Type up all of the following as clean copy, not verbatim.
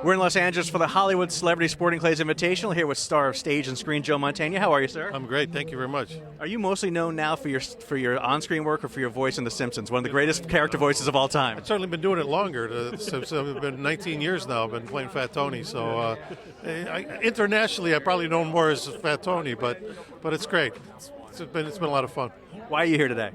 We're in Los Angeles for the Hollywood Celebrity Sporting Clays Invitational, here with star of stage and screen Joe Mantegna. How are you, sir? I'm great, thank you very much. Are you mostly known now for your on-screen work or for your voice in The Simpsons, one of the greatest character voices of all time? I've certainly been doing it longer. Since I've been 19 years now. I've been playing Fat Tony. So internationally, I probably known more as Fat Tony, but it's great. It's been a lot of fun. Why are you here today?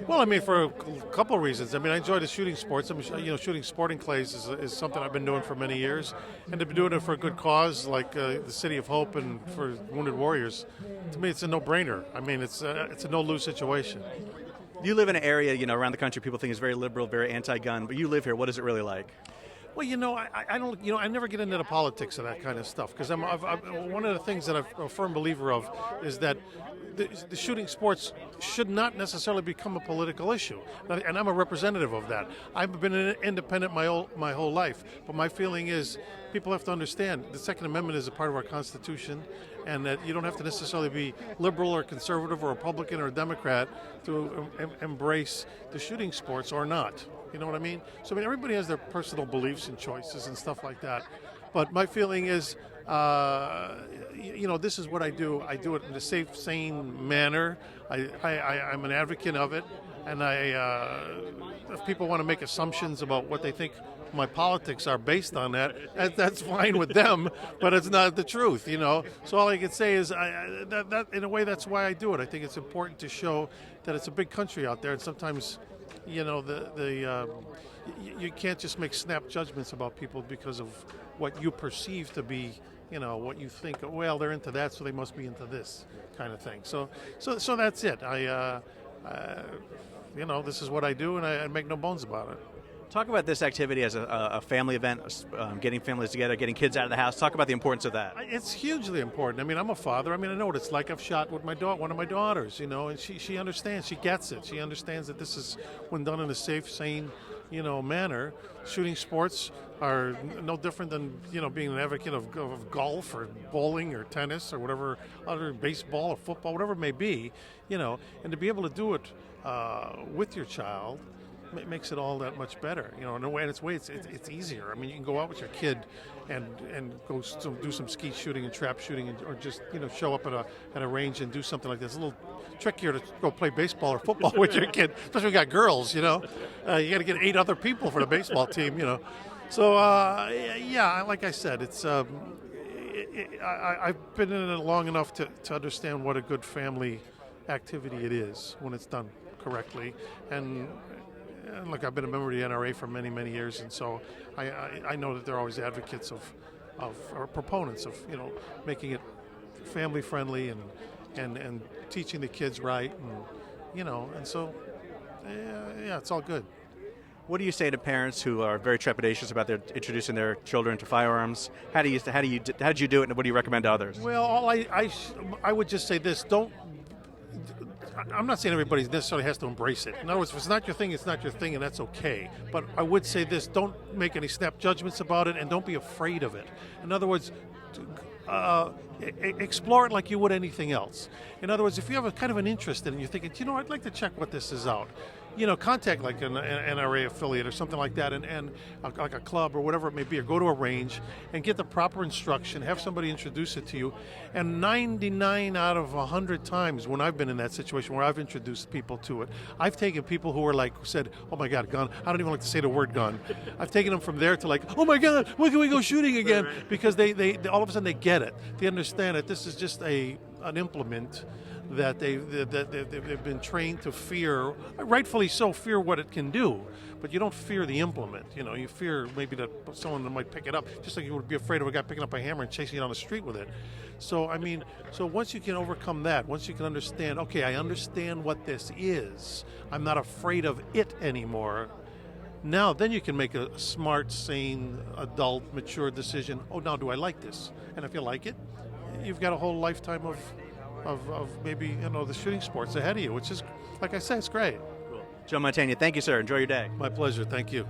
Well, I mean, for a couple of reasons. I mean, I enjoy the shooting sports. Shooting sporting clays is something I've been doing for many years, and to be doing it for a good cause like the City of Hope and for Wounded Warriors, to me, it's a no-brainer. I mean, it's a no-lose situation. You live in an area, around the country people think is very liberal, very anti-gun, but you live here. What is it really like? Well, I don't. I never get into the politics of that kind of stuff because one of the things that I'm a firm believer of is that the shooting sports should not necessarily become a political issue, and I'm a representative of that. I've been an independent my whole life, but my feeling is people have to understand the Second Amendment is a part of our Constitution, and that you don't have to necessarily be liberal or conservative or Republican or Democrat to embrace the shooting sports or not. You know what I mean? So, everybody has their personal beliefs and choices and stuff like that. But my feeling is, this is what I do. I do it in a safe, sane manner. I'm an advocate of it. And if people want to make assumptions about what they think my politics are based on that's fine with them, but it's not the truth, So all I can say is that in a way, that's why I do it. I think it's important to show that it's a big country out there, and sometimes you can't just make snap judgments about people because of what you perceive to be, what you think. Well, they're into that, so they must be into this kind of thing. So that's it. This is what I do, and I make no bones about it. Talk about this activity as a family event, getting families together, getting kids out of the house. Talk about the importance of that. It's hugely important. I'm a father. I know what it's like. I've shot with one of my daughters, and she understands. She gets it. She understands that this is, when done in a safe, sane, manner. Shooting sports are no different than, being an advocate of golf or bowling or tennis or whatever, other baseball or football, whatever it may be, and to be able to do it with your child, it makes it all that much better, in a way. It's easier. You can go out with your kid and go do some skeet shooting and trap shooting, or just show up at a range and do something like this. It's a little trickier to go play baseball or football with your kid, especially if you got girls. You got to get 8 other people for the baseball team. So like I said, it's I've been in it long enough to understand what a good family activity it is when it's done correctly. And look, I've been a member of the NRA for many, many years, and so I know that they're always advocates of or proponents of making it family friendly and teaching the kids right, and so it's all good. What do you say to parents who are very trepidatious about introducing their children to firearms? How did you do it, and what do you recommend to others? Well, I would just say this: I'm not saying everybody necessarily has to embrace it. In other words, if it's not your thing, it's not your thing, and that's okay. But I would say this: don't make any snap judgments about it, and don't be afraid of it. In other words, explore it like you would anything else. In other words, if you have a kind of an interest in it, and you're thinking, I'd like to check what this is out, contact like an NRA affiliate or something like that, and like a club or whatever it may be, or go to a range and get the proper instruction, have somebody introduce it to you. And 99 out of 100 times when I've been in that situation where I've introduced people to it, I've taken people who said, oh my God, gun. I don't even like to say the word gun. I've taken them from there to oh my God, when can we go shooting again? Because they all of a sudden they get it. They understand that this is just an implement that they've been trained to fear, rightfully so, fear what it can do, but you don't fear the implement. You fear maybe that someone might pick it up, just like you would be afraid of a guy picking up a hammer and chasing you down the street with it. So so once you can overcome that, once you can understand, okay, I understand what this is, I'm not afraid of it anymore. Now, then you can make a smart, sane, adult, mature decision. Oh, now do I like this? And if you like it, you've got a whole lifetime of maybe the shooting sports ahead of you, which is, like I said, it's great. Cool. Joe Mantegna, thank you, sir. Enjoy your day. My pleasure. Thank you.